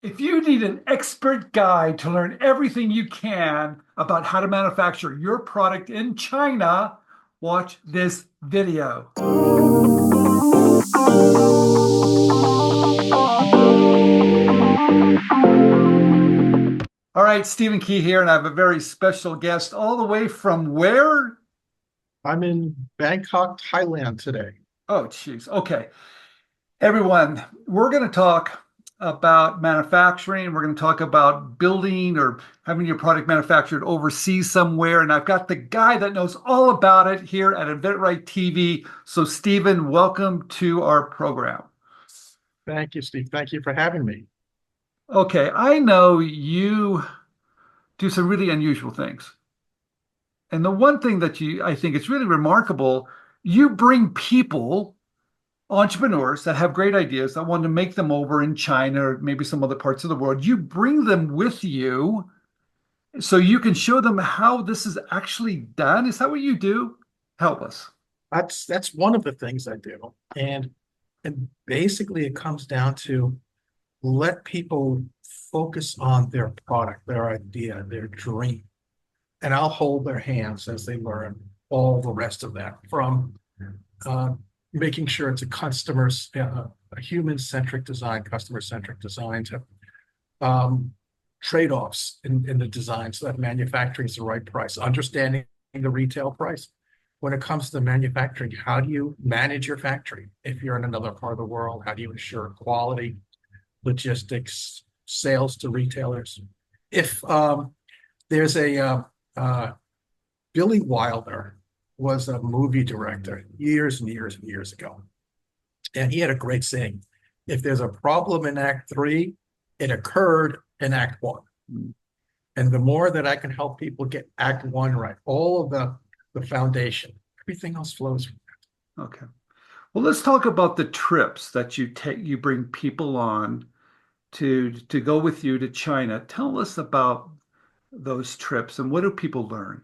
If you need an expert guide to learn everything you can about how to manufacture your product in China, watch this video. All right, Stephen Key here, and I have a very special guest all the way from where? I'm in Bangkok, Thailand today. Oh, jeez. Okay. Everyone, we're going to talk about manufacturing. We're going to talk about building or having your product manufactured overseas somewhere. And I've got the guy that knows all about it here at inventRight TV. So, Stephen, welcome to our program. Thank you, Steve. Thank you for having me. Okay, I know you do some really unusual things. And the one thing that I think is really remarkable, you bring people, entrepreneurs that have great ideas that want to make them over in China or maybe some other parts of the world. You bring them with you so you can show them how this is actually done. Is that what you do? Help us. That's one of the things I do. And basically it comes down to let people focus on their product, their idea, their dream. And I'll hold their hands as they learn all the rest of that from uh, making sure it's a human-centric design, customer-centric design to um, trade-offs in the design so that manufacturing is the right price, understanding the retail price. When it comes to manufacturing, how do you manage your factory? If you're in another part of the world, how do you ensure quality, logistics, sales to retailers? If there's uh, Billy Wilder was a movie director years and years and years ago, and he had a great saying: "If there's a problem in Act Three, it occurred in Act One." And the more that I can help people get Act One right, all of the foundation, everything else flows from Okay. Well, let's talk about the trips that you take, you bring people on to go with you to China. Tell us about those trips and what do people learn?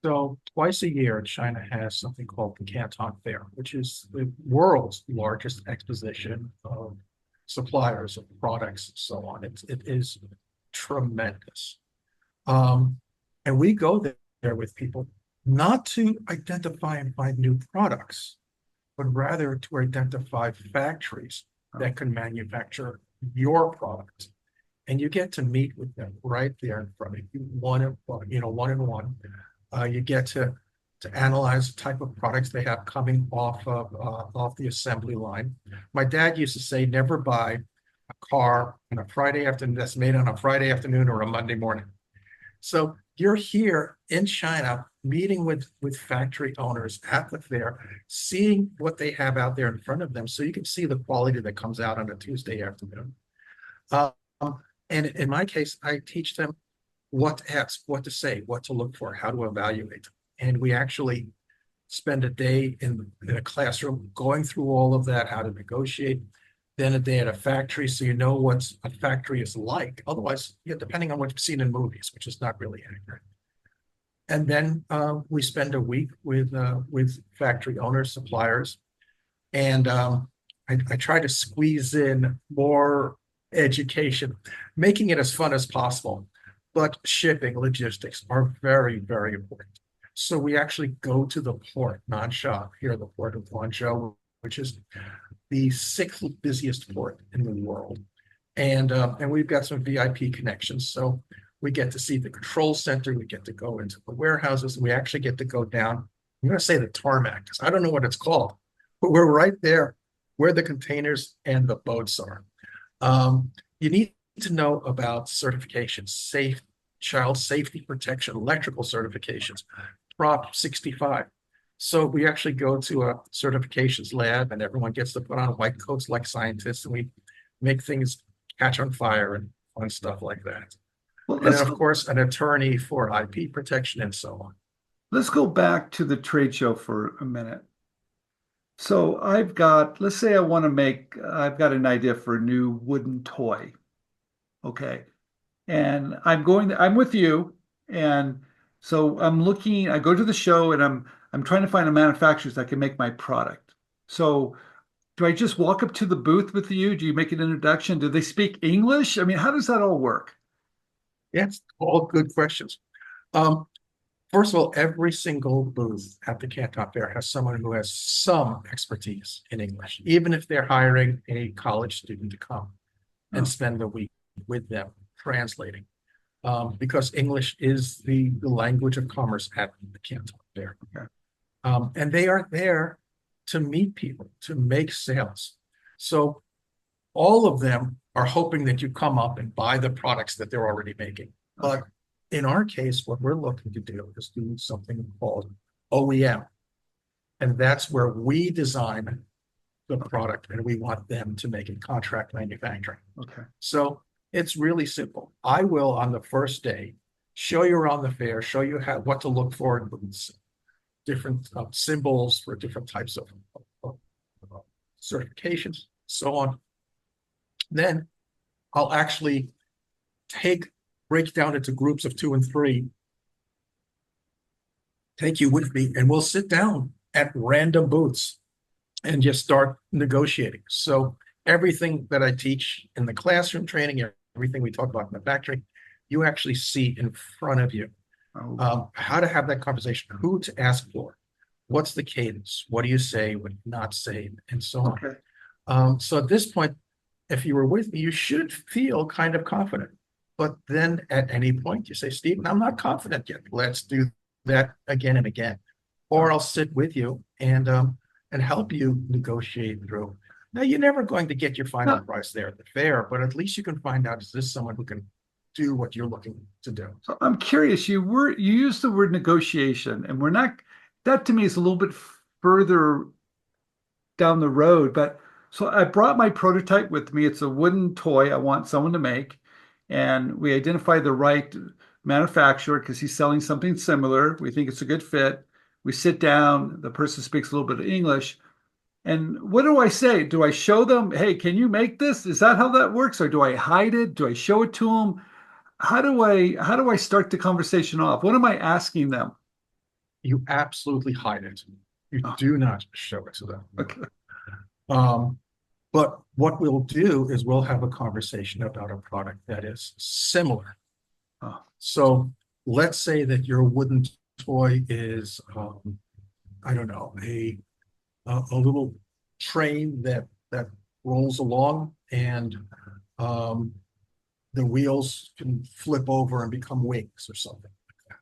So twice a year, China has something called the Canton Fair, which is the world's largest exposition of suppliers of products and so on. It is tremendous. Um, and we go there with people not to identify and find new products, but rather to identify factories that can manufacture your product. And you get to meet with them right there in front of you, one on one. You get to analyze the type of products they have coming off the assembly line. My dad used to say, never buy a car on a Friday afternoon that's made on a Friday afternoon or a Monday morning. So you're here in China meeting with factory owners at the fair, seeing what they have out there in front of them, so you can see the quality that comes out on a Tuesday afternoon. Um, and in my case, I teach them what to ask, what to say, what to look for, how to evaluate. And we actually spend a day in a classroom going through all of that, how to negotiate, then a day at a factory so you know what a factory is like. Otherwise, depending on what you've seen in movies, which is not really accurate. And then we spend a week with factory owners, suppliers, and I try to squeeze in more education, making it as fun as possible. But shipping, logistics are very, very important. So we actually go to the port, non-shop here, the port of Guangzhou, which is the sixth busiest port in the world. And we've got some VIP connections. So we get to see the control center, we get to go into the warehouses, and we actually get to go down. I'm going to say the tarmac, because I don't know what it's called, but we're right there where the containers and the boats are. You need to know about certifications, safe child safety protection, electrical certifications, Prop 65. So we actually go to a certifications lab and everyone gets to put on white coats like scientists and we make things catch on fire and fun stuff like that. Well, And then, of course, an attorney for IP protection and so on. let's go back to the trade show for a minute. So let's say I've got an idea for a new wooden toy. Okay. And I'm with you. And so I go to the show and I'm trying to find a manufacturer that can make my product. So do I just walk up to the booth with you? Do you make an introduction? Do they speak English? I mean, how does that all work? Yes, all good questions. Um, First of all, every single booth at the Canton Fair has someone who has some expertise in English, even if they're hiring a college student to come and Oh, spend the week with them translating, because English is the language of commerce at the Canton Fair. okay. And they are there to meet people, to make sales. So all of them are hoping that you come up and buy the products that they're already making. Okay. But in our case, what we're looking to do is do something called OEM. And that's where we design the product and we want them to make it contract manufacturing. Okay. So it's really simple. I will, on the first day, show you around the fair, show you what to look for in booths, different symbols for different types of certifications, so on. Then I'll actually break down into groups of 2 and 3, take you with me, and we'll sit down at random booths and just start negotiating. So everything that I teach in the classroom training, everything we talk about in the factory, you actually see in front of you. Oh, How to have that conversation, who to ask for, what's the cadence, what do you say, what do you not say, and so on. okay. So at this point, if you were with me, you should feel kind of confident. But then at any point, you say, Stephen, I'm not confident yet. Let's do that again and again. Or I'll sit with you and help you negotiate through. Now, you're never going to get your final Now, price there at the fair, but at least you can find out, is this someone who can do what you're looking to do? so I'm curious, you used the word negotiation, and we're not, that to me is a little bit further down the road, but so I brought my prototype with me. It's a wooden toy I want someone to make, and we identify the right manufacturer because he's selling something similar. We think it's a good fit. We sit down, the person speaks a little bit of English. And what do I say? Do I show them, hey, can you make this? Is that how that works? Or do I hide it? Do I show it to them? How do I start the conversation off? What am I asking them? You absolutely hide it. You Oh, do not show it to them. okay. Um, but what we'll do is we'll have a conversation about a product that is similar. Oh, So let's say that your wooden toy is, I don't know, a little train that rolls along, and um, the wheels can flip over and become wings or something like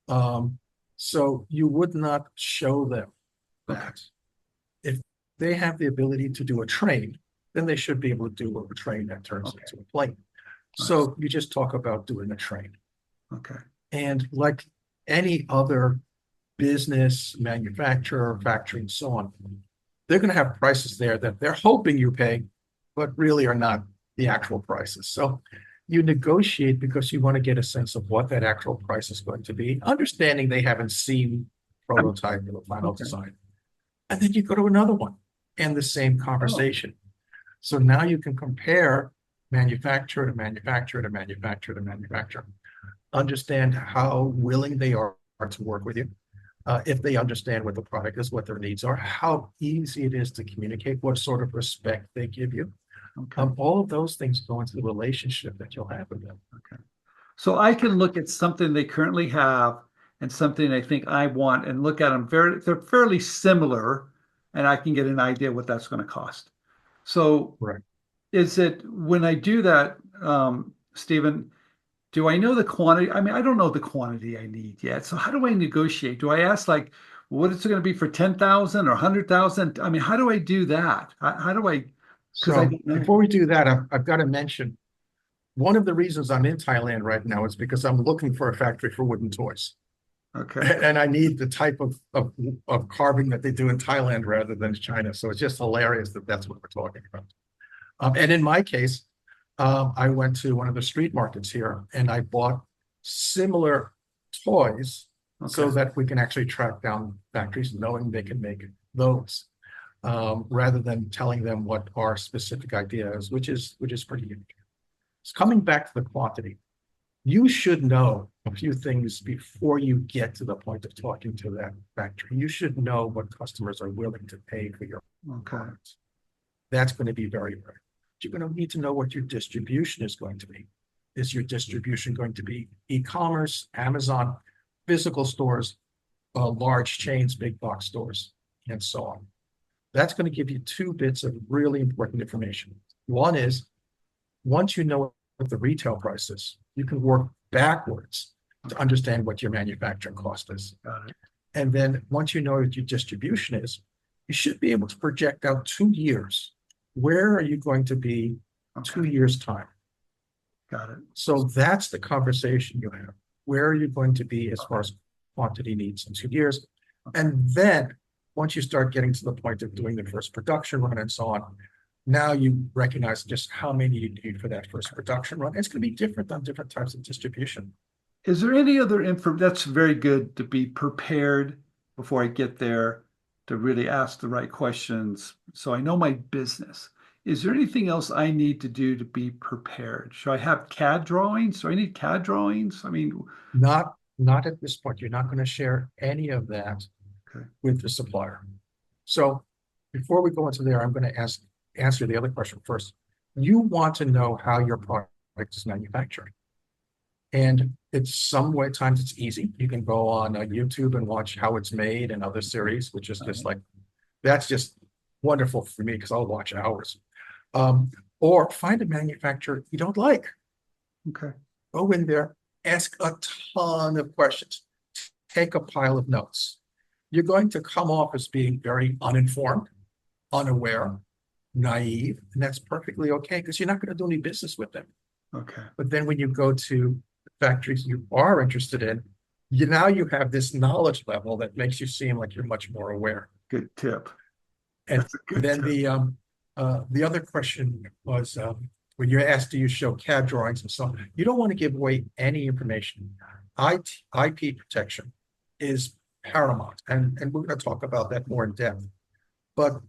that. So you would not show them okay. that. If they have the ability to do a train, then they should be able to do a train that turns Okay. into a plane. Nice. So you just talk about doing a train. Okay. And like any other business, manufacturer, factory, and so on, they're going to have prices there that they're hoping you pay, but really are not the actual prices. So you negotiate because you want to get a sense of what that actual price is going to be, understanding they haven't seen prototype or the final Okay. design. And then you go to another one and the same Oh, conversation. So now you can compare manufacturer to manufacturer to manufacturer to manufacturer, understand how willing they are to work with you, if they understand what the product is, what their needs are, how easy it is to communicate, what sort of respect they give you. okay. All of those things go into the relationship that you'll have with them. Okay. So I can look at something they currently have and something I think I want and look at them they're fairly similar, and I can get an idea what that's going to cost. So Right. is it when I do that, Stephen, do I know the quantity? I mean, I don't know the quantity I need yet. So how do I negotiate? Do I ask like, what is it going to be for 10,000 or 100,000? I mean, how do I do that? How do I, because I So don't know. before we do that, I've got to mention one of the reasons I'm in Thailand right now is because I'm looking for a factory for wooden toys. Okay. And I need the type of carving that they do in Thailand rather than China. So it's just hilarious that that's what we're talking about. And in my case, I went to one of the street markets here and I bought similar toys so Okay. that we can actually track down factories knowing they can make those, rather than telling them what our specific idea is, which is pretty unique. So coming back to the quantity, you should know a few things before you get to the point of talking to that factory. You should know what customers are willing to pay for your Okay. products. That's going to be very rare. You're going to need to know what your distribution is going to be. Is your distribution going to be e-commerce, Amazon, physical stores, large chains, big box stores, and so on? That's going to give you two bits of really important information. One is, once you know what the retail price is, you can work backwards to understand what your manufacturing cost is. Got it. And then once you know what your distribution is, you should be able to project out 2 years. Where are you going to be Okay. 2 years' time? Got it. So that's the conversation you have. Where are you going to be as far as quantity needs in 2 years? And then once you start getting to the point of doing the first production run and so on, now you recognize just how many you need for that first production run. It's going to be different on different types of distribution. Is there any other info that's very good to be prepared before I get there to really ask the right questions so I know my business? Is there anything else I need to do to be prepared? Should I have CAD drawings? Do I need CAD drawings? I mean, Not at this point. You're not going to share any of that okay. with the supplier. So before we go into there, I'm going to answer the other question first. You want to know how your product is manufactured. And it's some way times it's easy. You can go on YouTube and watch how it's made and other series, which is just like, that's just wonderful for me because I'll watch hours. Or find a manufacturer you don't like. Okay. Go in there, ask a ton of questions, take a pile of notes. You're going to come off as being very uninformed, unaware, naive, and that's perfectly okay because you're not going to do any business with them. Okay. But then when you go to factories you are interested in, now you have this knowledge level that makes you seem like you're much more aware. Good tip. And That's a good then tip. the other question was when you're asked, do you show CAD drawings and so on? You don't want to give away any information. IP protection is paramount, and we're going to talk about that more in depth. But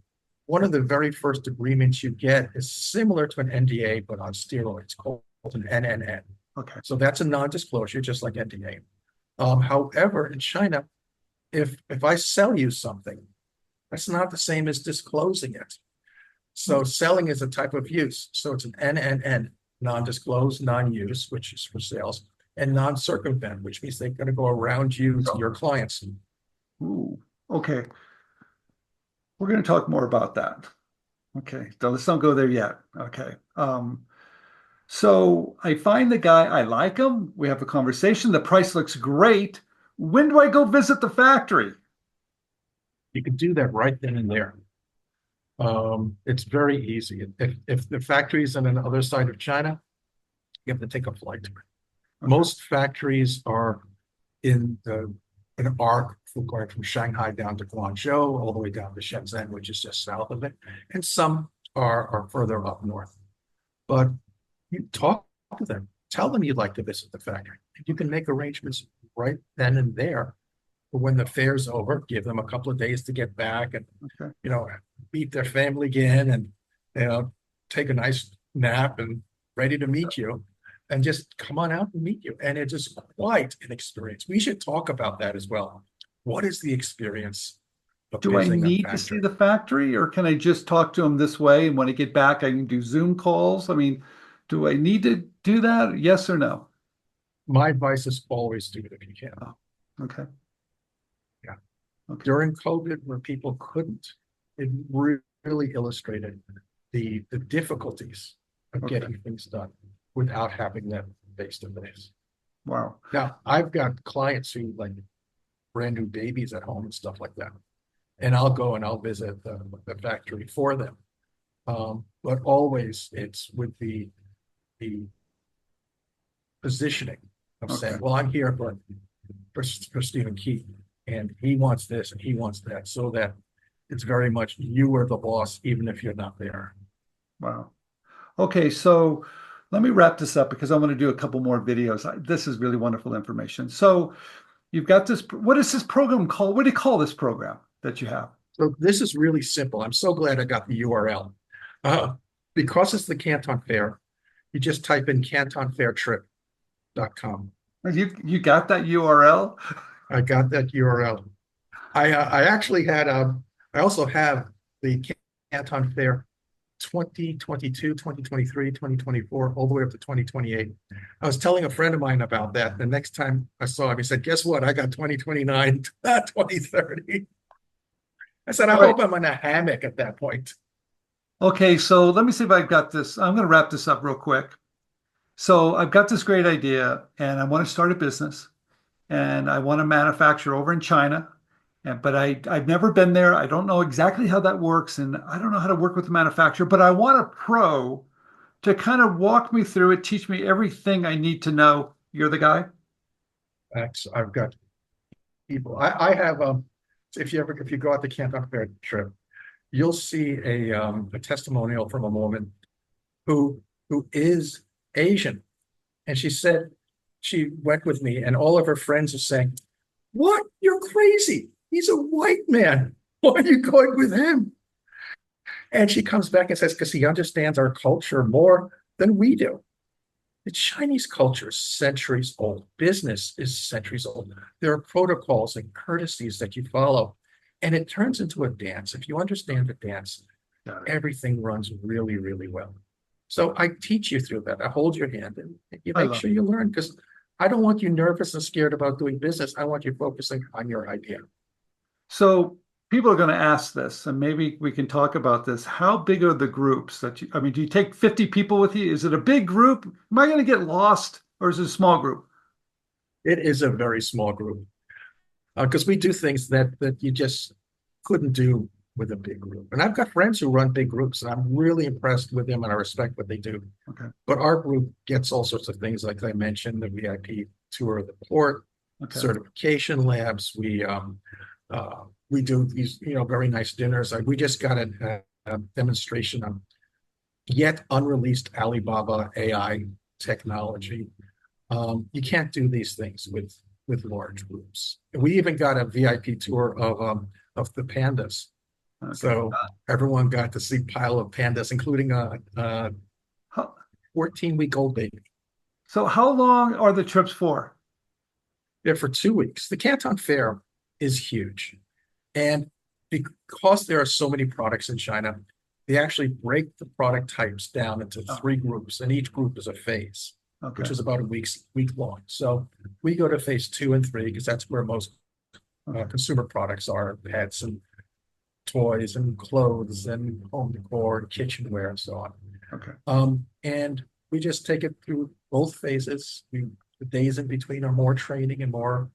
one of the very first agreements you get is similar to an NDA, but on steroids, called an NNN. Okay. So that's a non-disclosure, just like NDA. However, in China, if I sell you something, that's not the same as disclosing it. So selling is a type of use. So it's an NNN, non-disclosed, non-use, which is for sales, and non-circumvent, which means they're going to go around you to your clients. Ooh, okay. We're going to talk more about that. Okay. So let's don't go there yet. Okay. So I find the guy, I like him. We have a conversation. The price looks great. When do I go visit the factory? You can do that right then and there. It's very easy. If the factory is on another side of China, you have to take a flight to it. Okay. Most factories are in an arc going from Shanghai down to Guangzhou, all the way down to Shenzhen, which is just south of it. And some are further up north. But you talk to them, tell them you'd like to visit the factory. You can make arrangements right then and there. But when the fair's over, give them a couple of days to get back and, Okay. meet their family again and, take a nice nap and ready to meet you and just come on out and meet you. And it's just quite an experience. We should talk about that as well. What is the experience of Do I visiting a need to see factory? the factory or can I just talk to him this way? And when I get back, I can do Zoom calls? I mean, do I need to do that? Yes or no? My advice is always do it if you can. Oh, okay. Yeah. Okay. During COVID, where people couldn't, it really illustrated the difficulties of Okay. getting things done without having them face to face. Wow. Now, I've got clients who like brand new babies at home and stuff like that. And I'll go and I'll visit the factory for them. But always it's with the positioning of saying, Okay. well, I'm here for Stephen Keith, and he wants this and he wants that, so that it's very much you are the boss, even if you're not there. Wow. Okay, so let me wrap this up because I'm going to do a couple more videos. This is really wonderful information. So you've got this, what is this program called? What do you call this program that you have? So this is really simple. I'm so glad I got the URL. Because it's the Canton Fair, you just type in cantonfairtrip.com. You got that URL? I got that URL. I actually had I also have the Canton Fair 2022, 2023, 2024, all the way up to 2028. I was telling a friend of mine about that. The next time I saw him, he said, guess what? I got 2029, 2030. I said, I All right. hope I'm in a hammock at that point. Okay, so let me see if I've got this. I'm going to wrap this up real quick. So I've got this great idea, and I want to start a business, and I want to manufacture over in China. But I've never been there. I don't know exactly how that works, and I don't know how to work with the manufacturer. But I want a pro to kind of walk me through it, teach me everything I need to know. You're the guy? I've got people. I have if you go out the Canton Fair trip, you'll see a testimonial from a woman who is Asian. And she said she went with me, and all of her friends are saying, what? You're crazy. He's a white man. Why are you going with him? And she comes back and says, because he understands our culture more than we do. The Chinese culture is centuries old. Business is centuries old. There are protocols and courtesies that you follow, and it turns into a dance. If you understand the dance, everything runs really, really well. So I teach you through that. I hold your hand and you make sure you learn, because I don't want you nervous and scared about doing business. I want you focusing on your idea. So people are going to ask this, and maybe we can talk about this. How big are the groups that I mean, do you take 50 people with you? Is it a big group? Am I going to get lost, or is it a small group? It is a very small group, because we do things that you just couldn't do with a big group. And I've got friends who run big groups, and I'm really impressed with them, and I respect what they do. Okay. But our group gets all sorts of things, like I mentioned, the VIP tour of the port, certification labs. We do these, very nice dinners. We just got a demonstration on yet unreleased Alibaba AI technology. You can't do these things with large groups. We even got a VIP tour of the pandas. Okay. So everyone got to see a pile of pandas, including a 14-week-old baby. So how long are the trips for? They're for 2 weeks. The Canton Fair is huge. And because there are so many products in China, they actually break the product types down into 3 groups, and each group is a phase, which is about a week long. So we go to phase 2 and 3 because that's where most consumer products are, pets and toys and clothes and home decor and kitchenware and so on. Okay. And we just take it through both phases. The days in between are more training and more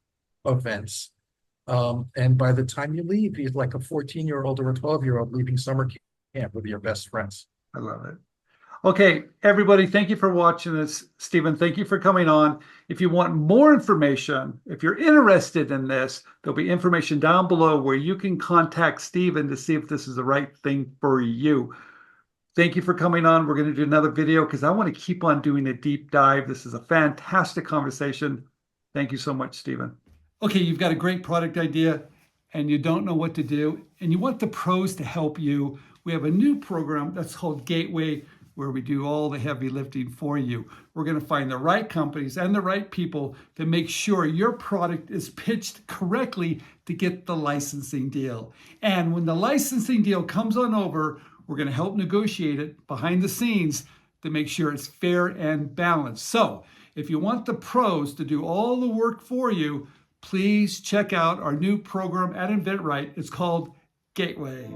events. And by the time you leave, you're like a 14-year-old or a 12-year-old leaving summer camp with your best friends. I love it. Okay, everybody, thank you for watching this. Steven, thank you for coming on. If you want more information, if you're interested in this, there'll be information down below where you can contact Steven to see if this is the right thing for you. Thank you for coming on. We're going to do another video because I want to keep on doing a deep dive. This is a fantastic conversation. Thank you so much, Steven. Okay, you've got a great product idea and you don't know what to do, and you want the pros to help you. We have a new program that's called Gateway, where we do all the heavy lifting for you. We're going to find the right companies and the right people to make sure your product is pitched correctly to get the licensing deal. And when the licensing deal comes on over, we're going to help negotiate it behind the scenes to make sure it's fair and balanced. So if you want the pros to do all the work for you, please check out our new program at inventRight. It's called Gateway.